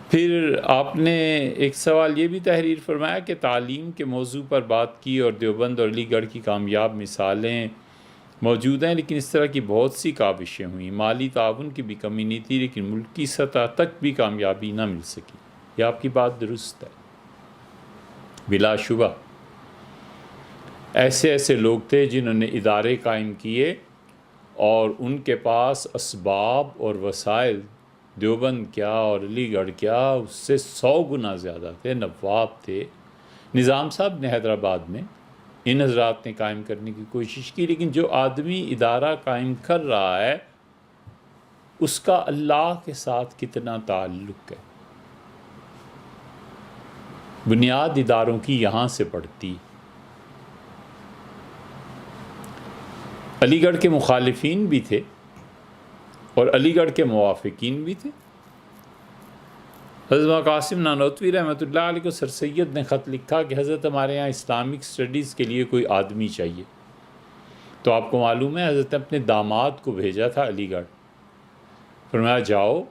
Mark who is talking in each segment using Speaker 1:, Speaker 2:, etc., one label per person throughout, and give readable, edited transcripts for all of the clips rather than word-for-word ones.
Speaker 1: پھر آپ نے ایک سوال یہ بھی تحریر فرمایا کہ تعلیم کے موضوع پر بات کی اور دیوبند اور علی گڑھ کی کامیاب مثالیں موجود ہیں، لیکن اس طرح کی بہت سی کاوشیں ہوئیں، مالی تعاون کی بھی کمی نہیں تھی، لیکن ملکی سطح تک بھی کامیابی نہ مل سکی۔ یہ آپ کی بات درست ہے، بلا شبہ ایسے لوگ تھے جنہوں نے ادارے قائم کیے اور ان کے پاس اسباب اور وسائل دیوبند کیا اور علی گڑھ کیا اس سے 100 گنا زیادہ تھے۔ نواب تھے، نظام صاحب نے حیدرآباد میں ان حضرات نے قائم کرنے کی کوشش کی، لیکن جو آدمی ادارہ قائم کر رہا ہے اس کا اللہ کے ساتھ کتنا تعلق ہے؟ بنیاد اداروں کی یہاں سے پڑتی۔ علی گڑھ کے مخالفین بھی تھے اور علی گڑھ کے موافقین بھی تھے۔ حضرت قاسم نانوتوی رحمۃ اللہ علیہ کو سر سید نے خط لکھا کہ حضرت ہمارے یہاں اسلامک اسٹڈیز کے لیے کوئی آدمی چاہیے، تو آپ کو معلوم ہے حضرت نے اپنے داماد کو بھیجا تھا علی گڑھ، فرمایا جاؤ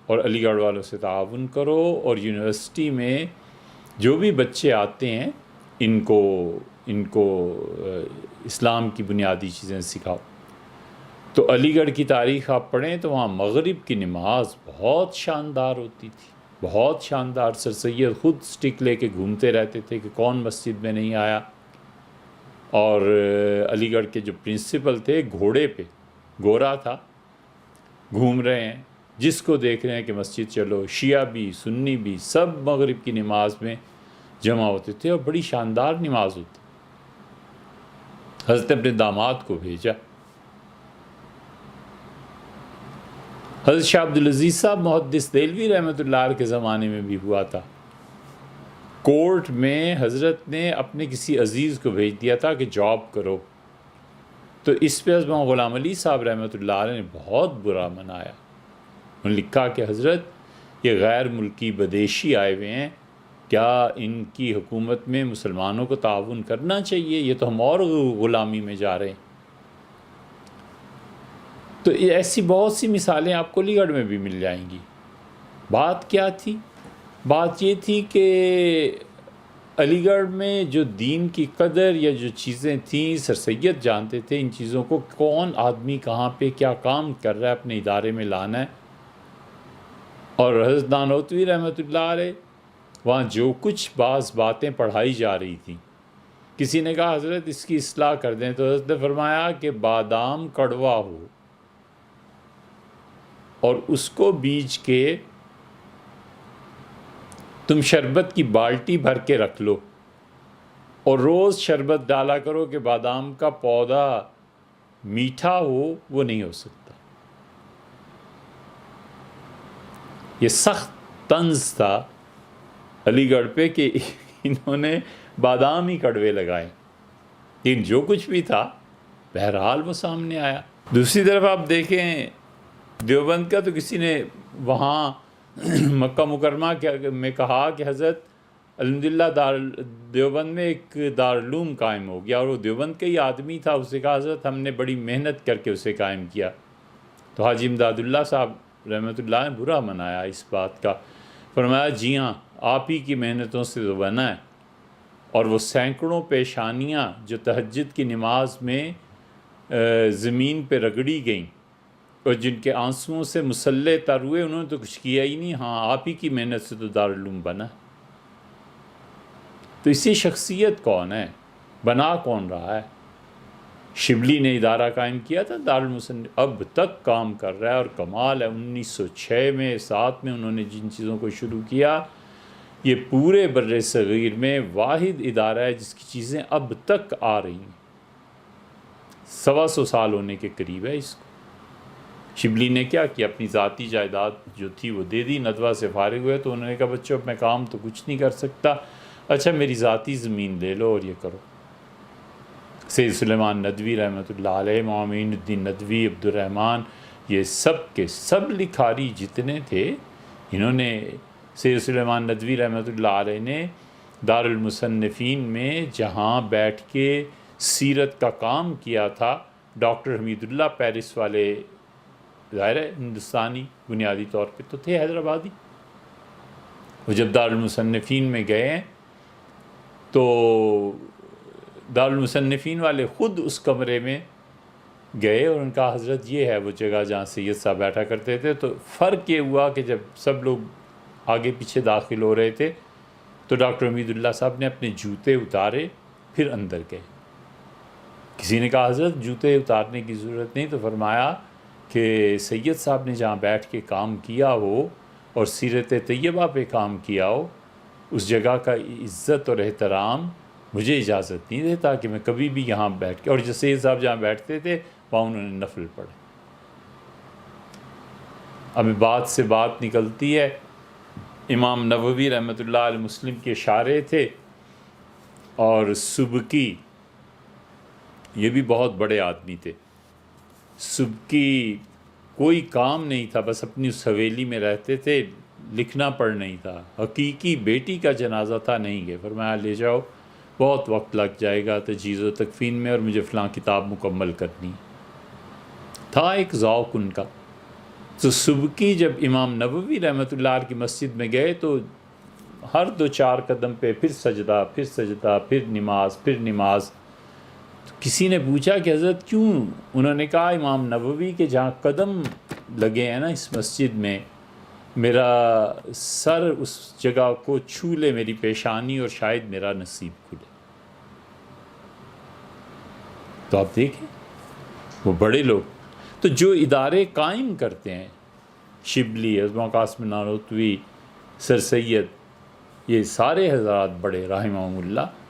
Speaker 1: اور علی گڑھ والوں سے تعاون کرو اور یونیورسٹی میں جو بھی بچے آتے ہیں ان کو اسلام کی بنیادی چیزیں سکھاؤ۔ تو علی گڑھ کی تاریخ آپ پڑھیں تو وہاں مغرب کی نماز بہت شاندار ہوتی تھی، بہت شاندار۔ سر سید خود سٹک لے کے گھومتے رہتے تھے کہ کون مسجد میں نہیں آیا، اور علی گڑھ کے جو پرنسپل تھے گھوڑے پہ، گورا تھا، گھوم رہے ہیں، جس کو دیکھ رہے ہیں کہ مسجد چلو، شیعہ بھی سنی بھی سب مغرب کی نماز میں جمع ہوتے تھے اور بڑی شاندار نماز ہوتی۔ حضرت نے اپنے داماد کو بھیجا۔ حضرت شاہ عبدالعزیز صاحب محدث دہلوی رحمۃ اللہ علیہ کے زمانے میں بھی ہوا تھا، کورٹ میں حضرت نے اپنے کسی عزیز کو بھیج دیا تھا کہ جاب کرو، تو اس پہ حضرت غلام علی صاحب رحمۃ اللہ علیہ نے بہت برا منایا۔ انہوں نے لکھا کہ حضرت یہ غیر ملکی بدیشی آئے ہوئے ہیں، کیا ان کی حکومت میں مسلمانوں کو تعاون کرنا چاہیے؟ یہ تو ہم اور غلامی میں جا رہے ہیں۔ تو ایسی بہت سی مثالیں آپ کو علی گڑھ میں بھی مل جائیں گی۔ بات کیا تھی؟ بات یہ تھی کہ علی گڑھ میں جو دین کی قدر یا جو چیزیں تھیں سر سید جانتے تھے ان چیزوں کو، کون آدمی کہاں پہ کیا کام کر رہا ہے اپنے ادارے میں لانا ہے۔ اور حضرت نانوتوی رحمۃ اللہ علیہ وہاں جو کچھ بعض باتیں پڑھائی جا رہی تھیں، کسی نے کہا حضرت اس کی اصلاح کر دیں، تو حضرت نے فرمایا کہ بادام کڑوا ہو اور اس کو بیچ کے تم شربت کی بالٹی بھر کے رکھ لو اور روز شربت ڈالا کرو کہ بادام کا پودا میٹھا ہو، وہ نہیں ہو سکتا۔ یہ سخت طنز تھا علی گڑھ پہ کہ انہوں نے بادام ہی کڑوے لگائے، لیکن جو کچھ بھی تھا بہرحال وہ سامنے آیا۔ دوسری طرف آپ دیکھیں دیوبند کا، تو کسی نے وہاں مکہ مکرمہ میں کہا کہ حضرت الحمدللہ دیوبند میں ایک دارالعلوم قائم ہو گیا، اور وہ دیوبند کا ہی آدمی تھا۔ اسے کہا حضرت ہم نے بڑی محنت کر کے اسے قائم کیا۔ تو حاجی امداد اللہ صاحب رحمۃ اللہ نے برا منایا اس بات کا، فرمایا جی ہاں آپ ہی کی محنتوں سے تو بنا ہے، اور وہ سینکڑوں پیشانیاں جو تہجد کی نماز میں زمین پہ رگڑی گئیں اور جن کے آنسوؤں سے مسلح تر ہوئے، انہوں نے تو کچھ کیا ہی نہیں، ہاں آپ ہی کی محنت سے تو دارالعلوم بنا۔ تو اسی شخصیت کون ہے؟ بنا کون رہا ہے؟ شبلی نے ادارہ قائم کیا تھا دارالمصنف، اب تک کام کر رہا ہے، اور کمال ہے 1906 میں 7 میں انہوں نے جن چیزوں کو شروع کیا، یہ پورے بر صغیر میں واحد ادارہ ہے جس کی چیزیں اب تک آ رہی ہیں۔ 125 سال ہونے کے قریب ہے اس کو۔ شبلی نے کیا کیا؟ اپنی ذاتی جائیداد جو تھی وہ دے دی، ندوہ سے فارغ ہوئے تو انہوں نے کہا بچوں میں کام تو کچھ نہیں کر سکتا، اچھا میری ذاتی زمین لے لو اور یہ کرو۔ سید سلیمان ندوی رحمۃ اللہ علیہ، معین الدین ندوی، عبد الرحمن، یہ سب کے سب لکھاری جتنے تھے، انہوں نے سید سلیمان ندوی رحمۃ اللہ علیہ نے دارالمصنفین میں جہاں بیٹھ کے سیرت کا کام کیا تھا، ڈاکٹر حمید اللہ پیرس والے ظاہر ہے ہندوستانی بنیادی طور پہ تو تھے، حیدرآبادی، وہ جب دارالمصنفین میں گئے تو دارالمصنفین والے خود اس کمرے میں گئے اور ان کا حضرت یہ ہے وہ جگہ جہاں سید صاحب بیٹھا کرتے تھے. تو فرق یہ ہوا کہ جب سب لوگ آگے پیچھے داخل ہو رہے تھے تو ڈاکٹر حمید اللہ صاحب نے اپنے جوتے اتارے پھر اندر گئے. کسی نے کہا حضرت جوتے اتارنے کی ضرورت نہیں، تو فرمایا کہ سید صاحب نے جہاں بیٹھ کے کام کیا ہو اور سیرت طیبہ پہ کام کیا ہو، اس جگہ کا عزت اور احترام مجھے اجازت نہیں دیتا کہ میں کبھی بھی یہاں بیٹھ کے، اور جو سید صاحب جہاں بیٹھتے تھے وہاں انہوں نے نفل پڑھے. اب بات سے بات نکلتی ہے، امام نووی رحمۃ اللہ علیہ مسلم کے اشارے تھے، اور سبکی یہ بھی بہت بڑے آدمی تھے. سبکی کوئی کام نہیں تھا، بس اپنی اس حویلی میں رہتے تھے، لکھنا پڑھ نہیں تھا. حقیقی بیٹی کا جنازہ تھا، نہیں گئے. فرمایا لے جاؤ، بہت وقت لگ جائے گا تجہیز و تکفین میں، اور مجھے فلاں کتاب مکمل کرنی. تھا ایک ذوق ان کا. تو سبکی جب امام نووی رحمۃ اللہ علیہ کی مسجد میں گئے تو ہر 2-4 قدم پہ پھر سجدہ، پھر سجدہ، پھر نماز، پھر نماز. تو کسی نے پوچھا کہ حضرت کیوں؟ انہوں نے کہا امام نووی کے جہاں قدم لگے ہیں نا اس مسجد میں، میرا سر اس جگہ کو چھو لے، میری پیشانی، اور شاید میرا نصیب کھلے. تو آپ دیکھیں وہ بڑے لوگ. تو جو ادارے قائم کرتے ہیں، شبلی، عظمہ قاسم نانوتوی، سر سید، یہ سارے حضرات بڑے رحمہم اللہ،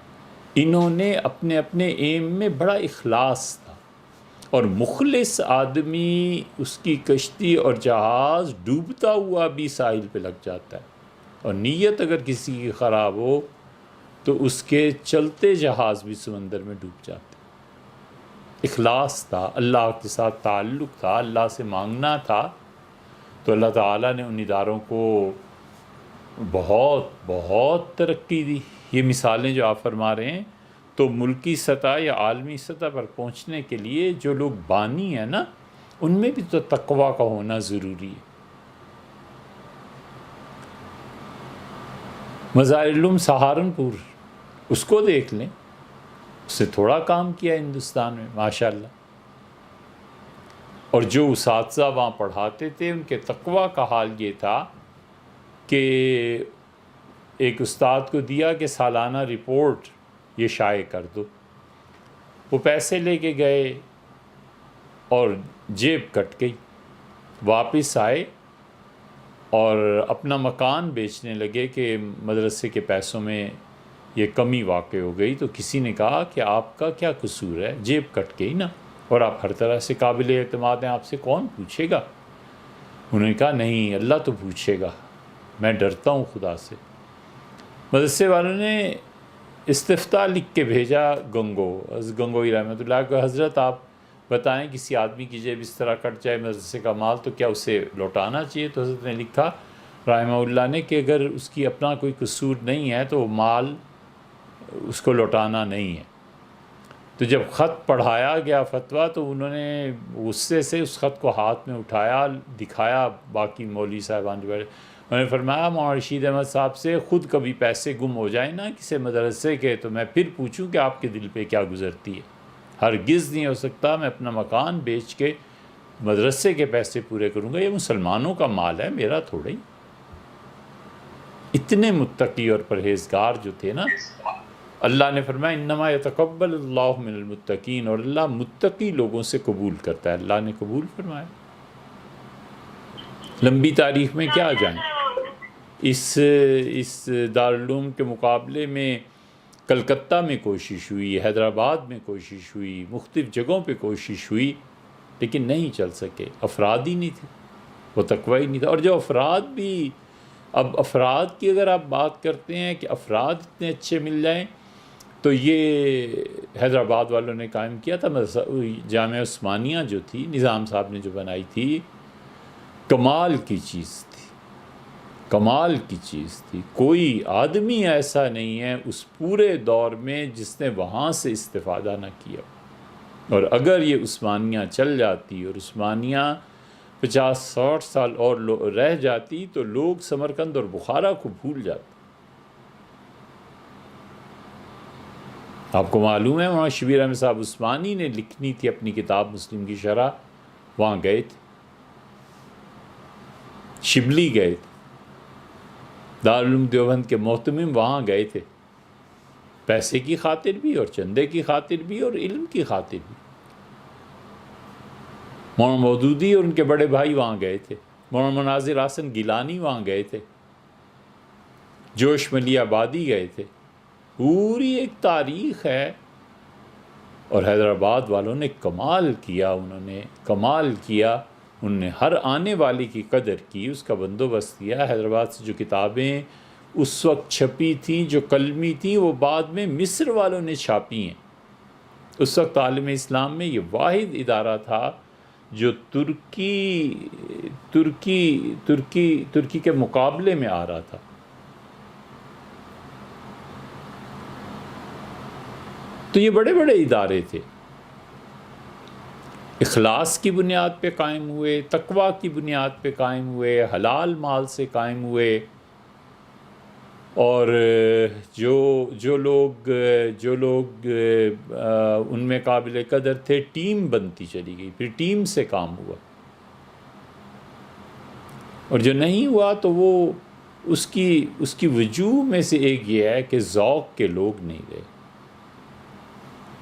Speaker 1: انہوں نے اپنے اپنے ایم میں بڑا اخلاص تھا. اور مخلص آدمی اس کی کشتی اور جہاز ڈوبتا ہوا بھی ساحل پہ لگ جاتا ہے، اور نیت اگر کسی کی خراب ہو تو اس کے چلتے جہاز بھی سمندر میں ڈوب جاتے. اخلاص تھا، اللہ کے ساتھ تعلق تھا، اللہ سے مانگنا تھا. تو اللہ تعالیٰ نے ان اداروں کو بہت بہت ترقی دی. یہ مثالیں جو آپ فرما رہے ہیں، تو ملکی سطح یا عالمی سطح پر پہنچنے کے لیے جو لوگ بانی ہیں نا، ان میں بھی تو تقویٰ کا ہونا ضروری ہے. مظاہر العلوم سہارنپور، اس کو دیکھ لیں، اس سے تھوڑا کام کیا ہندوستان میں ماشاءاللہ. اور جو اساتذہ وہاں پڑھاتے تھے ان کے تقویٰ کا حال یہ تھا کہ ایک استاد کو دیا کہ سالانہ رپورٹ یہ شائع کر دو. وہ پیسے لے کے گئے اور جیب کٹ گئی. واپس آئے اور اپنا مکان بیچنے لگے کہ مدرسے کے پیسوں میں یہ کمی واقع ہو گئی. تو کسی نے کہا کہ آپ کا کیا قصور ہے، جیب کٹ گئی نا، اور آپ ہر طرح سے قابل اعتماد ہیں، آپ سے کون پوچھے گا؟ انہوں نے کہا نہیں، اللہ تو پوچھے گا، میں ڈرتا ہوں خدا سے. مدرسے والوں نے استفتاء لکھ کے بھیجا گنگوئی رحمۃ اللہ کو، حضرت آپ بتائیں کسی آدمی کی جیب اس طرح کٹ جائے مدرسے کا مال تو کیا اسے لوٹانا چاہیے؟ تو حضرت نے لکھا رحمہ اللہ نے کہ اگر اس کی اپنا کوئی قصور نہیں ہے تو مال اس کو لوٹانا نہیں ہے. تو جب خط پڑھایا گیا فتویٰ تو انہوں نے غصے سے اس خط کو ہاتھ میں اٹھایا، دکھایا باقی مولوی صاحبان جو بیٹھے. انہوں نے فرمایا مولانا رشید احمد صاحب سے خود کبھی پیسے گم ہو جائیں نا کسی مدرسے کے تو میں پھر پوچھوں کہ آپ کے دل پہ کیا گزرتی ہے. ہرگز نہیں ہو سکتا میں اپنا مکان بیچ کے مدرسے کے پیسے پورے کروں گا، یہ مسلمانوں کا مال ہے، میرا تھوڑا ہی. اتنے متقی اور پرہیزگار جو تھے نا، اللہ نے فرمایا انما یتقبل اللہ من المتقین، اور اللہ متقی لوگوں سے قبول کرتا ہے. اللہ نے قبول فرمایا. لمبی تاریخ میں کیا جائیں، اس دارالعلوم کے مقابلے میں کلکتہ میں کوشش ہوئی، حیدرآباد میں کوشش ہوئی، مختلف جگہوں پہ کوشش ہوئی، لیکن نہیں چل سکے. افراد ہی نہیں تھے، وہ تقوی ہی نہیں تھا. اور جو افراد بھی، اب افراد کی اگر آپ بات کرتے ہیں کہ افراد اتنے اچھے مل جائیں، تو یہ حیدرآباد والوں نے قائم کیا تھا جامعہ عثمانیہ جو تھی، نظام صاحب نے جو بنائی تھی، کمال کی چیز تھی، کمال کی چیز تھی. کوئی آدمی ایسا نہیں ہے اس پورے دور میں جس نے وہاں سے استفادہ نہ کیا. اور اگر یہ عثمانیہ چل جاتی اور عثمانیہ 50-60 سال اور رہ جاتی تو لوگ سمرقند اور بخارا کو بھول جاتے. آپ کو معلوم ہے وہاں شبیر احمد صاحب عثمانی نے لکھنی تھی اپنی کتاب مسلم کی شرح، وہاں گئے تھے، شبلی گئے تھے، دارالعلوم دیوبند کے محتمم وہاں گئے تھے، پیسے کی خاطر بھی اور چندے کی خاطر بھی اور علم کی خاطر بھی. مولانا مودودی اور ان کے بڑے بھائی وہاں گئے تھے، مولانا مناظر حسن گیلانی وہاں گئے تھے، جوش ملی آبادی گئے تھے. پوری ایک تاریخ ہے. اور حیدرآباد والوں نے کمال کیا، انہوں نے کمال کیا، انہوں نے ہر آنے والی کی قدر کی، اس کا بندوبست کیا. حیدرآباد سے جو کتابیں اس وقت چھپی تھیں جو کلمی تھیں وہ بعد میں مصر والوں نے چھاپی ہیں. اس وقت عالم اسلام میں یہ واحد ادارہ تھا جو ترکی کے مقابلے میں آ رہا تھا. تو یہ بڑے بڑے ادارے تھے، اخلاص کی بنیاد پہ قائم ہوئے، تقوی کی بنیاد پہ قائم ہوئے، حلال مال سے قائم ہوئے. اور جو لوگ ان میں قابل قدر تھے، ٹیم بنتی چلی گئی، پھر ٹیم سے کام ہوا. اور جو نہیں ہوا تو وہ اس کی وجوہ میں سے ایک یہ ہے کہ ذوق کے لوگ نہیں رہے،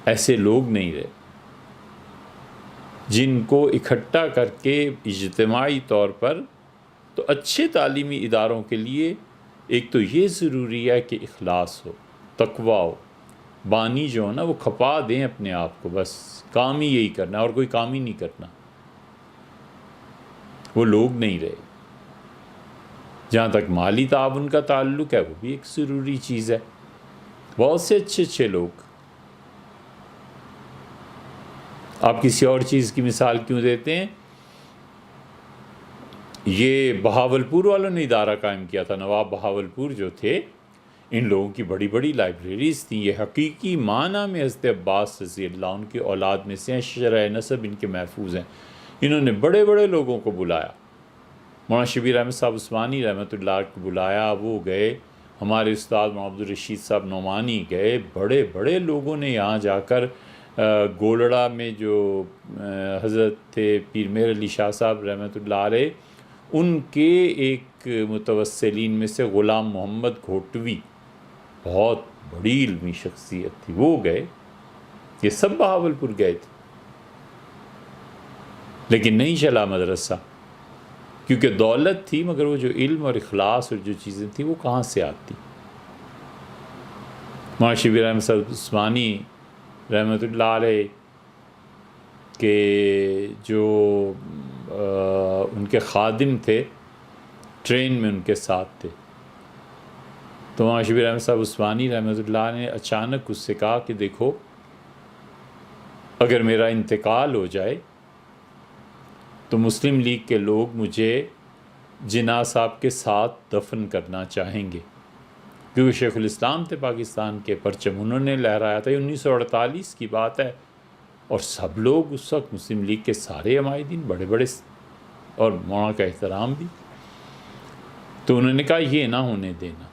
Speaker 1: ایسے لوگ نہیں رہے جن کو اکٹھا کر کے اجتماعی طور پر. تو اچھے تعلیمی اداروں کے لیے ایک تو یہ ضروری ہے کہ اخلاص ہو، تقوی ہو. بانی جو ہے نا وہ کھپا دیں اپنے آپ کو، بس کام ہی یہی کرنا اور کوئی کام ہی نہیں کرنا. وہ لوگ نہیں رہے. جہاں تک مالی تعاون کا تعلق ہے وہ بھی ایک ضروری چیز ہے. بہت سے اچھے لوگ. آپ کسی اور چیز کی مثال کیوں دیتے ہیں؟ یہ بہاولپور والوں نے ادارہ قائم کیا تھا، نواب بہاولپور جو تھے، ان لوگوں کی بڑی بڑی لائبریریز تھیں. یہ حقیقی معنی میں حضرت عباس رضی اللہ عنہ کی اولاد میں سے ہیں، شرح نسب ان کے محفوظ ہیں. انہوں نے بڑے بڑے لوگوں کو بلایا. مولانا شبیر احمد صاحب عثمانی رحمۃ اللہ کو بلایا، وہ گئے. ہمارے استاد محمد الرشید صاحب نعمانی گئے. بڑے بڑے لوگوں نے یہاں جا کر گولڑا میں جو حضرت تھے پیر مہر علی شاہ صاحب رحمۃ اللہ علیہ، ان کے ایک متوسلین میں سے غلام محمد گھوٹوی، بہت بڑی علمی شخصیت تھی، وہ گئے. یہ سب بہاولپور گئے تھے، لیکن نہیں چلا مدرسہ، کیونکہ دولت تھی مگر وہ جو علم اور اخلاص اور جو چیزیں تھیں وہ کہاں سے آتی. مولانا شبیر احمد صاحب عثمانی رحمۃ اللہ علیہ کے جو ان کے خادم تھے، ٹرین میں ان کے ساتھ تھے. تو مولانا شبیر احمد صاحب عثمانی رحمۃ اللہ نے اچانک اس سے کہا کہ دیکھو، اگر میرا انتقال ہو جائے تو مسلم لیگ کے لوگ مجھے جناح صاحب کے ساتھ دفن کرنا چاہیں گے، کیونکہ شیخ الاسلام تھے پاکستان کے، پرچم انہوں نے لہرایا تھا. 1948 کی بات ہے، اور سب لوگ اس وقت مسلم لیگ کے سارے عمائدین بڑے بڑے اور مولانا کا احترام بھی. تو انہوں نے کہا یہ نہ ہونے دینا،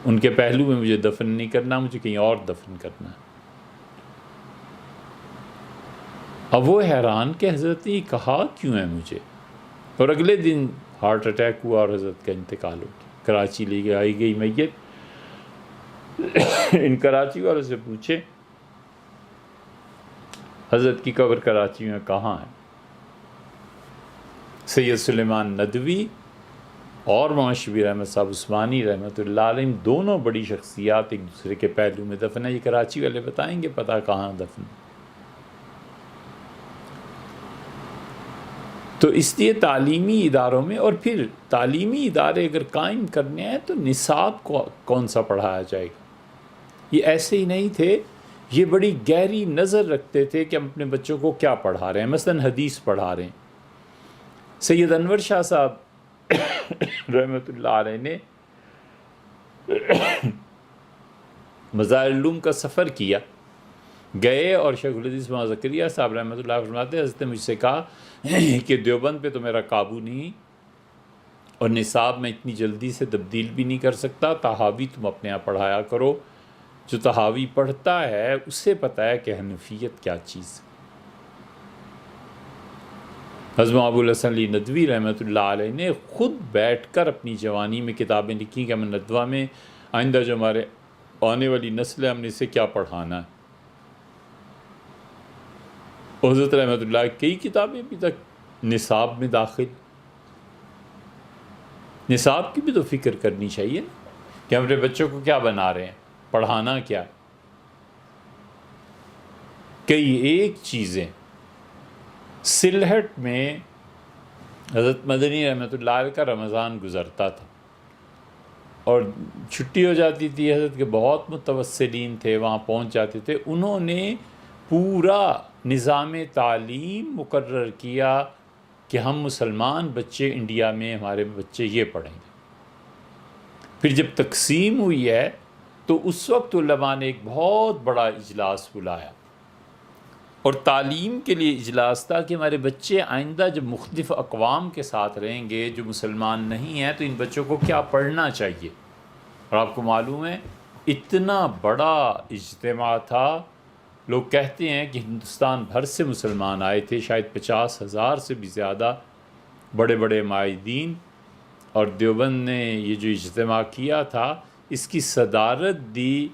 Speaker 1: ان کے پہلو میں مجھے دفن نہیں کرنا، مجھے کہیں اور دفن کرنا ہے. اب وہ حیران کہ حضرت نے کہا کیوں ہے مجھے. اور اگلے دن ہارٹ اٹیک ہوا اور حضرت کا انتقال ہو گیا. کراچی لے کے آئی گئی میت. ان کراچی والوں سے پوچھے حضرت کی قبر کراچی میں کہاں ہے. سید سلیمان ندوی اور مولانا شبیر احمد صاحب عثمانی رحمۃ اللہ علیہ دونوں بڑی شخصیات ایک دوسرے کے پہلو میں دفن ہے. یہ کراچی والے بتائیں گے پتہ کہاں دفن. تو اس لیے تعلیمی اداروں میں، اور پھر تعلیمی ادارے اگر قائم کرنے ہیں تو نصاب کو کون سا پڑھایا جائے گا. یہ ایسے ہی نہیں تھے، یہ بڑی گہری نظر رکھتے تھے کہ ہم اپنے بچوں کو کیا پڑھا رہے ہیں. مثلا حدیث پڑھا رہے ہیں. سید انور شاہ صاحب رحمۃ اللہ علیہ نے مظاہر العلوم کا سفر کیا، گئے اور شیخ الحدیث مولانا زکریا صاحب رحمۃ اللہ فرماتے ہیں حضرت نے مجھ سے کہا کہ دیوبند پہ تو میرا قابو نہیں اور نصاب میں اتنی جلدی سے تبدیل بھی نہیں کر سکتا، طحاوی تم اپنے یہاں پڑھایا کرو۔ جو طحاوی پڑھتا ہے اسے پتہ ہے کہ حنفیت کیا چیز ہے۔ حضرت ابو الحسن علی ندوی رحمۃ اللہ علیہ نے خود بیٹھ کر اپنی جوانی میں کتابیں لکھی کہ ہم ندوہ میں آئندہ جو ہمارے آنے والی نسل ہے ہم نے اسے کیا پڑھانا ہے۔ حضرت رحمۃ اللہ کئی کتابیں ابھی تک نصاب میں داخل، نصاب کی بھی تو فکر کرنی چاہیے نا کہ ہم اپنے بچوں کو کیا بنا رہے ہیں، پڑھانا کیا۔ کئی ایک چیزیں سلہٹ میں حضرت مدنی رحمۃ اللہ علیہ کا رمضان گزرتا تھا اور چھٹی ہو جاتی تھی، حضرت کے بہت متوسلین تھے وہاں پہنچ جاتے تھے، انہوں نے پورا نظام تعلیم مقرر کیا کہ ہم مسلمان بچے انڈیا میں ہمارے بچے یہ پڑھیں گے۔ پھر جب تقسیم ہوئی ہے تو اس وقت علماء نے ایک بہت بڑا اجلاس بلایا اور تعلیم کے لیے اجلاس تھا کہ ہمارے بچے آئندہ جب مختلف اقوام کے ساتھ رہیں گے جو مسلمان نہیں ہیں تو ان بچوں کو کیا پڑھنا چاہیے۔ اور آپ کو معلوم ہے اتنا بڑا اجتماع تھا، لوگ کہتے ہیں کہ ہندوستان بھر سے مسلمان آئے تھے، شاید 50,000 سے بھی زیادہ بڑے بڑے معاہدین، اور دیوبند نے یہ جو اجتماع کیا تھا اس کی صدارت دی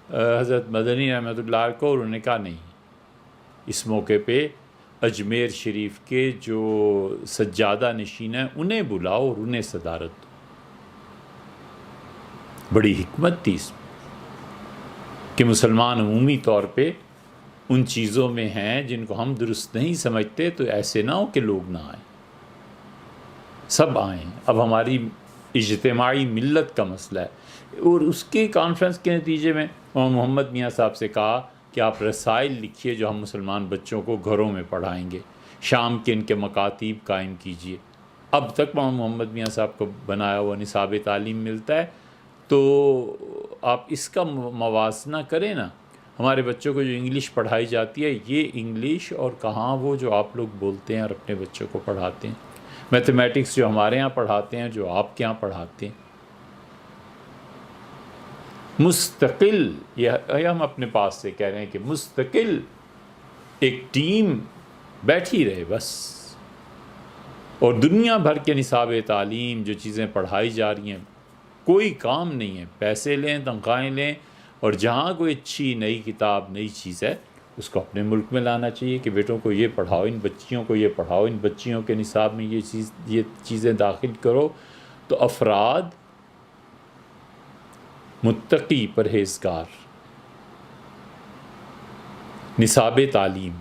Speaker 1: حضرت مدنی رحمۃ اللہ علیہ کو، اور انہوں نے کہا نہیں، اس موقع پہ اجمیر شریف کے جو سجادہ نشین ہیں انہیں بلاؤ اور انہیں صدارت دو۔ بڑی حکمت تھی اس میں کہ مسلمان عمومی طور پہ ان چیزوں میں ہیں جن کو ہم درست نہیں سمجھتے، تو ایسے نہ ہو کہ لوگ نہ آئیں، سب آئیں۔ اب ہماری اجتماعی ملت کا مسئلہ ہے، اور اس کے کانفرنس کے نتیجے میں محمد میاں صاحب سے کہا کہ آپ رسائل لکھیے جو ہم مسلمان بچوں کو گھروں میں پڑھائیں گے، شام کے ان کے مکاتیب قائم کیجیے۔ اب تک محمد میاں صاحب کو بنایا ہوا نصاب تعلیم ملتا ہے، تو آپ اس کا موازنہ کریں نا۔ ہمارے بچوں کو جو انگلش پڑھائی جاتی ہے یہ انگلش، اور کہاں وہ جو آپ لوگ بولتے ہیں اور اپنے بچوں کو پڑھاتے ہیں، میتھمیٹکس جو ہمارے ہاں پڑھاتے ہیں جو آپ کے ہاں پڑھاتے ہیں، مستقل، یہ ہم اپنے پاس سے کہہ رہے ہیں کہ مستقل ایک ٹیم بیٹھی رہے بس، اور دنیا بھر کے نصاب تعلیم جو چیزیں پڑھائی جا رہی ہیں کوئی کام نہیں ہے، پیسے لیں، تنخواہیں لیں، اور جہاں کوئی اچھی نئی کتاب نئی چیز ہے اس کو اپنے ملک میں لانا چاہیے کہ بیٹوں کو یہ پڑھاؤ، ان بچیوں کو یہ پڑھاؤ، ان بچیوں کے نصاب میں یہ چیزیں داخل کرو، تو افراد متقی پرہیزگار نصاب تعلیم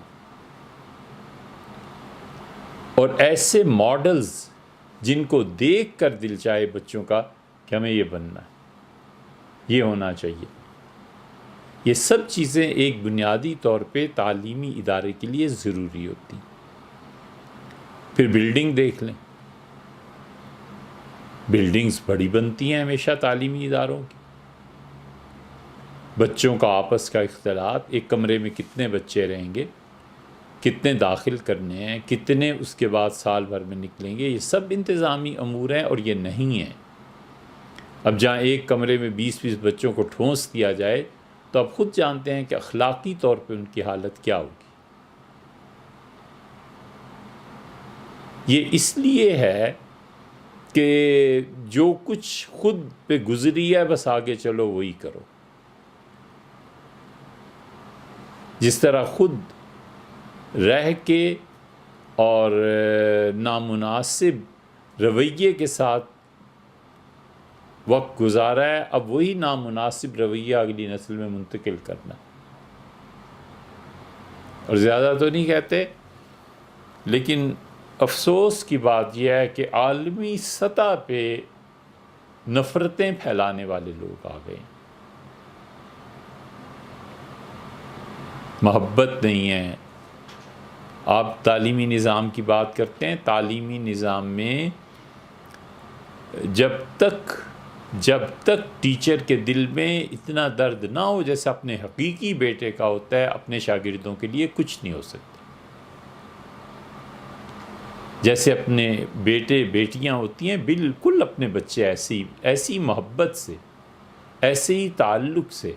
Speaker 1: اور ایسے ماڈلز جن کو دیکھ کر دل چاہے بچوں کا کہ ہمیں یہ بننا ہے، یہ ہونا چاہیے۔ یہ سب چیزیں ایک بنیادی طور پہ تعلیمی ادارے کے لیے ضروری ہوتی ہیں۔ پھر بلڈنگ دیکھ لیں، بلڈنگز بڑی بنتی ہیں ہمیشہ تعلیمی اداروں کی، بچوں کا آپس کا اختلاط، ایک کمرے میں کتنے بچے رہیں گے، کتنے داخل کرنے ہیں، کتنے اس کے بعد سال بھر میں نکلیں گے، یہ سب انتظامی امور ہیں، اور یہ نہیں ہیں۔ اب جہاں ایک کمرے میں 20 بچوں کو ٹھونس دیا جائے تو آپ خود جانتے ہیں کہ اخلاقی طور پہ ان کی حالت کیا ہوگی۔ یہ اس لیے ہے کہ جو کچھ خود پہ گزری ہے بس آگے چلو وہی کرو، جس طرح خود رہ کے اور نامناسب رویے کے ساتھ وقت گزارا ہے، اب وہی نامناسب رویہ اگلی نسل میں منتقل کرنا۔ اور زیادہ تو نہیں کہتے، لیکن افسوس کی بات یہ ہے کہ عالمی سطح پہ نفرتیں پھیلانے والے لوگ آ گئے، محبت نہیں ہے۔ آپ تعلیمی نظام کی بات کرتے ہیں، تعلیمی نظام میں جب تک ٹیچر کے دل میں اتنا درد نہ ہو جیسے اپنے حقیقی بیٹے کا ہوتا ہے، اپنے شاگردوں کے لیے کچھ نہیں ہو سکتا۔ جیسے اپنے بیٹے بیٹیاں ہوتی ہیں، بالکل اپنے بچے ایسی محبت سے، ایسے ہی تعلق سے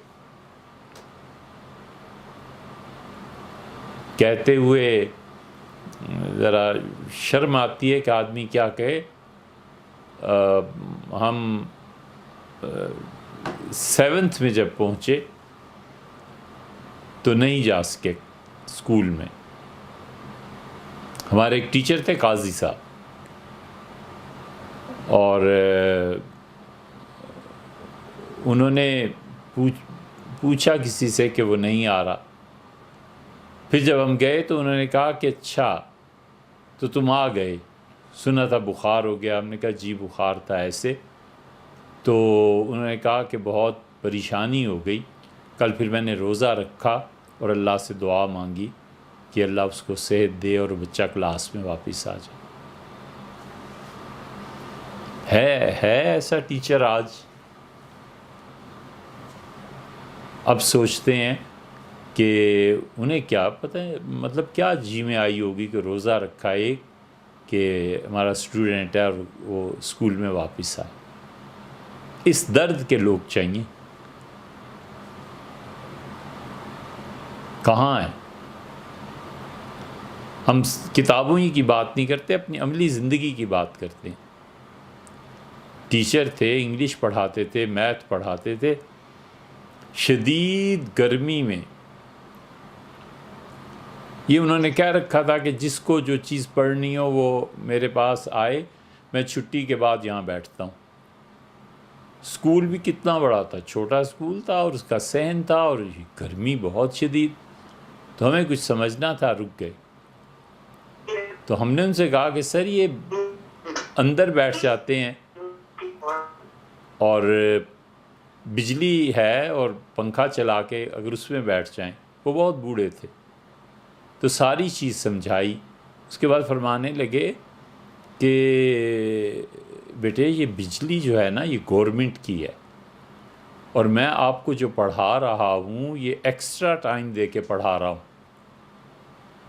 Speaker 1: کہتے ہوئے ذرا شرم آتی ہے کہ آدمی کیا کہے. ہم 7th میں جب پہنچے تو نہیں جا سکے اسکول میں. ہمارے ایک ٹیچر تھے قاضی صاحب، اور انہوں نے پوچھا کسی سے کہ وہ نہیں آ رہا. پھر جب ہم گئے تو انہوں نے کہا کہ اچھا تو تم آ گئے، سنا تھا بخار ہو گیا. ہم نے کہا جی بخار تھا ایسے. تو انہوں نے کہا کہ بہت پریشانی ہو گئی. کل پھر میں نے روزہ رکھا اور اللہ سے دعا مانگی کہ اللہ اس کو صحت دے اور بچہ کلاس میں واپس آ جائے. ہے ایسا ٹیچر آج. اب سوچتے ہیں کہ انہیں کیا پتہ ہے، مطلب کیا جی میں آئی ہوگی کہ روزہ رکھا ایک کہ ہمارا اسٹوڈنٹ ہے اور وہ اسکول میں واپس آئے. اس درد کے لوگ چاہیے. کہاں ہیں؟ ہم کتابوں ہی کی بات نہیں کرتے، اپنی عملی زندگی کی بات کرتے ہیں. ٹیچر تھے، انگلش پڑھاتے تھے، میتھ پڑھاتے تھے. شدید گرمی میں یہ انہوں نے کہہ رکھا تھا کہ جس کو جو چیز پڑھنی ہو وہ میرے پاس آئے، میں چھٹی کے بعد یہاں بیٹھتا ہوں. اسکول بھی کتنا بڑا تھا، چھوٹا اسکول تھا اور اس کا صحن تھا اور گرمی بہت شدید. تو ہمیں کچھ سمجھنا تھا، رک گئے. تو ہم نے ان سے کہا کہ سر یہ اندر بیٹھ جاتے ہیں اور بجلی ہے اور پنکھا چلا کے اگر اس میں بیٹھ جائیں. وہ بہت بوڑھے تھے. تو ساری چیز سمجھائی. اس کے بعد فرمانے لگے کہ بیٹے یہ بجلی جو ہے نا یہ گورنمنٹ کی ہے، اور میں آپ کو جو پڑھا رہا ہوں یہ ایکسٹرا ٹائم دے کے پڑھا رہا ہوں.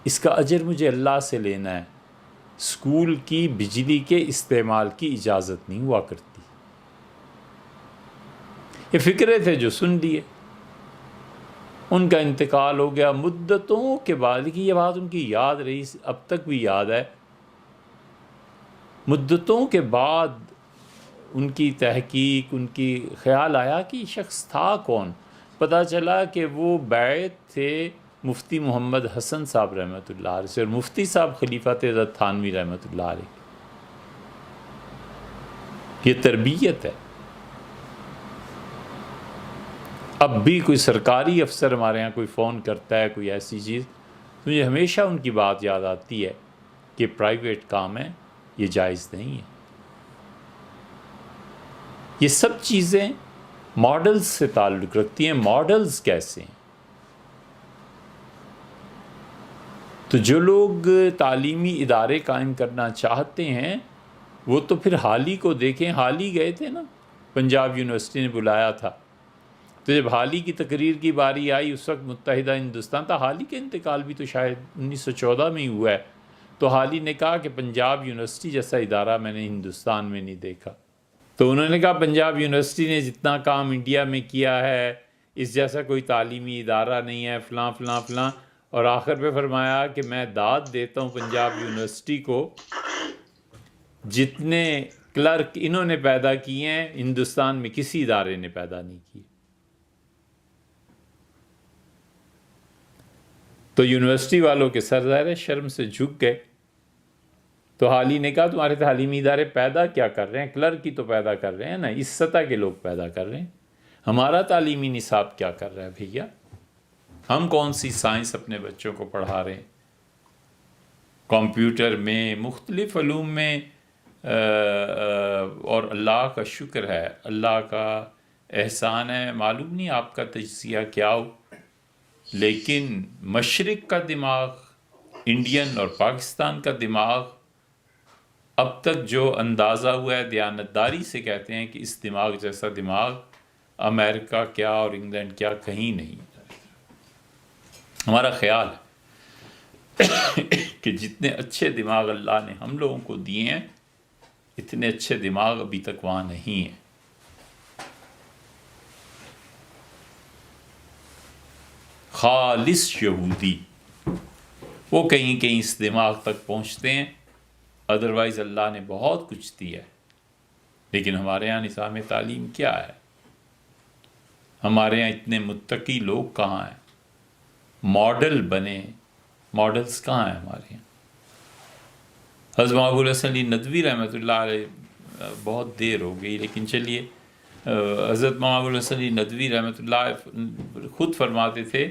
Speaker 1: اس کا اجر مجھے اللہ سے لینا ہے. اسکول کی بجلی کے استعمال کی اجازت نہیں ہوا کرتی. یہ فکرے تھے جو سن لیے. ان کا انتقال ہو گیا مدتوں کے بعد. کی یہ بات ان کی یاد رہی، اب تک بھی یاد ہے. مدتوں کے بعد ان کی تحقیق، ان کی خیال آیا کہ یہ شخص تھا کون. پتہ چلا کہ وہ بیعت تھے مفتی محمد حسن صاحب رحمۃ اللہ علیہ سے، اور مفتی صاحب خلیفہ تھے حضرت تھانوی رحمۃ اللہ علیہ. یہ تربیت ہے. اب بھی کوئی سرکاری افسر ہمارے یہاں کوئی فون کرتا ہے کوئی ایسی چیز، تو مجھے ہمیشہ ان کی بات یاد آتی ہے کہ پرائیویٹ کام ہے، یہ جائز نہیں ہے. یہ سب چیزیں ماڈلز سے تعلق رکھتی ہیں. ماڈلز کیسے ہیں؟ تو جو لوگ تعلیمی ادارے قائم کرنا چاہتے ہیں وہ تو پھر حال ہی کو دیکھیں. حال ہی گئے تھے نا، پنجاب یونیورسٹی نے بلایا تھا. تو جب حال ہی کی تقریر کی باری آئی، اس وقت متحدہ ہندوستان تھا. حال ہی کا انتقال بھی تو شاید 1914 میں ہی ہوا ہے. تو حال ہی نے کہا کہ پنجاب یونیورسٹی جیسا ادارہ میں نے ہندوستان میں نہیں دیکھا. تو انہوں نے کہا پنجاب یونیورسٹی نے جتنا کام انڈیا میں کیا ہے اس جیسا کوئی تعلیمی ادارہ نہیں ہے، فلاں فلاں فلاں. اور آخر پہ فرمایا کہ میں داد دیتا ہوں پنجاب یونیورسٹی کو، جتنے کلرک انہوں نے پیدا کیے ہیں ہندوستان میں کسی ادارے نے پیدا نہیں کیے. تو یونیورسٹی والوں کے سر ظاہر شرم سے جھک گئے. تو حال ہی نے کہا تمہارے تعلیمی ادارے پیدا کیا کر رہے ہیں؟ کلرک کی تو پیدا کر رہے ہیں نا، اس سطح کے لوگ پیدا کر رہے ہیں. ہمارا تعلیمی نصاب کیا کر رہا ہے بھیا؟ ہم کون سی سائنس اپنے بچوں کو پڑھا رہے ہیں؟ کمپیوٹر میں، مختلف علوم میں. اور اللہ کا شکر ہے، اللہ کا احسان ہے. معلوم نہیں آپ کا تجزیہ کیا ہو، لیکن مشرق کا دماغ، انڈین اور پاکستان کا دماغ، اب تک جو اندازہ ہوا ہے دیانتداری سے کہتے ہیں کہ اس دماغ جیسا دماغ امریکہ کیا اور انگلینڈ کیا کہیں نہیں. ہمارا خیال ہے کہ جتنے اچھے دماغ اللہ نے ہم لوگوں کو دیے ہیں اتنے اچھے دماغ ابھی تک وہاں نہیں ہیں. خالص یہودی وہ کہیں کہیں اس دماغ تک پہنچتے ہیں، ادروائز اللہ نے بہت کچھ دیا ہے. لیکن ہمارے ہاں نظام تعلیم کیا ہے؟ ہمارے ہاں اتنے متقی لوگ کہاں ہیں؟ ماڈل بنے، ماڈلز کہاں ہیں ہمارے یہاں؟ حضرت محمد الحسن علی ندوی رحمۃ اللہ علیہ بہت دیر ہو گئی، لیکن چلیے حضرت محمد الحسن علی ندوی رحمۃ اللہ خود فرماتے تھے،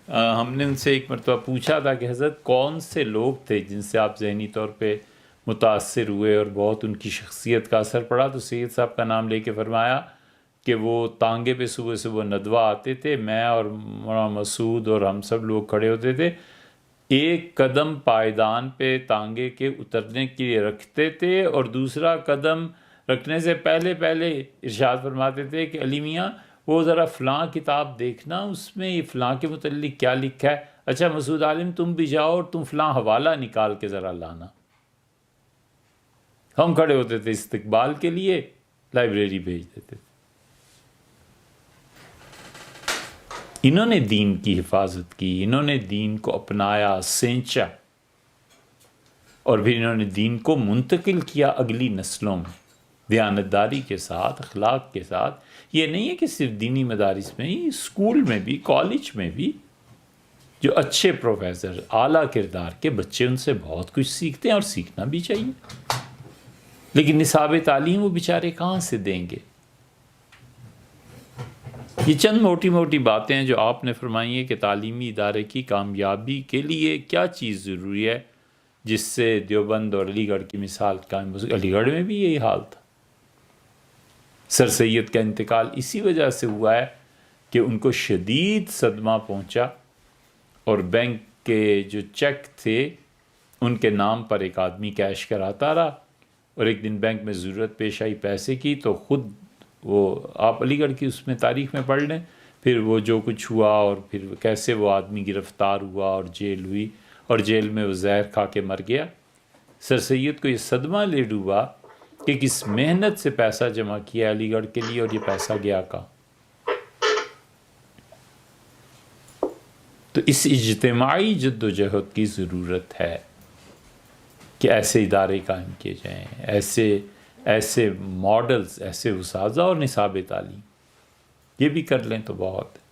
Speaker 1: ہم نے ان سے ایک مرتبہ پوچھا تھا کہ حضرت کون سے لوگ تھے جن سے آپ ذہنی طور پہ متاثر ہوئے اور بہت ان کی شخصیت کا اثر پڑا؟ تو سید صاحب کا نام لے کے فرمایا کہ وہ تانگے پہ صبح صبح ندوہ آتے تھے، میں اور مولانا مسعود اور ہم سب لوگ کھڑے ہوتے تھے، ایک قدم پائیدان پہ تانگے کے اترنے کے لیے رکھتے تھے اور دوسرا قدم رکھنے سے پہلے ارشاد فرماتے تھے کہ علی میاں وہ ذرا فلاں کتاب دیکھنا، اس میں یہ فلاں کے متعلق کیا لکھا ہے، اچھا مسعود عالم تم بھی جاؤ اور تم فلاں حوالہ نکال کے ذرا لانا. ہم کھڑے ہوتے تھے استقبال کے لیے، لائبریری بھیج دیتے تھے. انہوں نے دین کی حفاظت کی، انہوں نے دین کو اپنایا، سینچا، اور پھر انہوں نے دین کو منتقل کیا اگلی نسلوں میں دیانتداری کے ساتھ، اخلاق کے ساتھ. یہ نہیں ہے کہ صرف دینی مدارس میں ہی، اسکول میں بھی، کالج میں بھی جو اچھے پروفیسر، اعلیٰ کردار کے بچے ان سے بہت کچھ سیکھتے ہیں اور سیکھنا بھی چاہیے. لیکن نصاب تعلیم وہ بیچارے کہاں سے دیں گے؟ یہ چند موٹی موٹی باتیں ہیں جو آپ نے فرمائی ہیں کہ تعلیمی ادارے کی کامیابی کے لیے کیا چیز ضروری ہے جس سے دیوبند اور علی گڑھ کی مثال قائم ہو سکے. علی گڑھ میں بھی یہی حال تھا. سر سید کا انتقال اسی وجہ سے ہوا ہے کہ ان کو شدید صدمہ پہنچا اور بینک کے جو چیک تھے ان کے نام پر ایک آدمی کیش کراتا رہا، اور ایک دن بینک میں ضرورت پیش آئی پیسے کی تو خود وہ، آپ علی گڑھ کی اس میں تاریخ میں پڑھ لیں پھر وہ جو کچھ ہوا اور پھر کیسے وہ آدمی گرفتار ہوا اور جیل ہوئی اور جیل میں وہ زہر کھا کے مر گیا. سر سید کو یہ صدمہ لے ڈوبا کہ کس محنت سے پیسہ جمع کیا علی گڑھ کے لیے اور یہ پیسہ گیا کہاں. تو اس اجتماعی جد و جہد کی ضرورت ہے کہ ایسے ادارے قائم کیے جائیں، ایسے ماڈلز، ایسے اساتذہ اور نصاب تعلیم، یہ بھی کر لیں تو بہت ہے.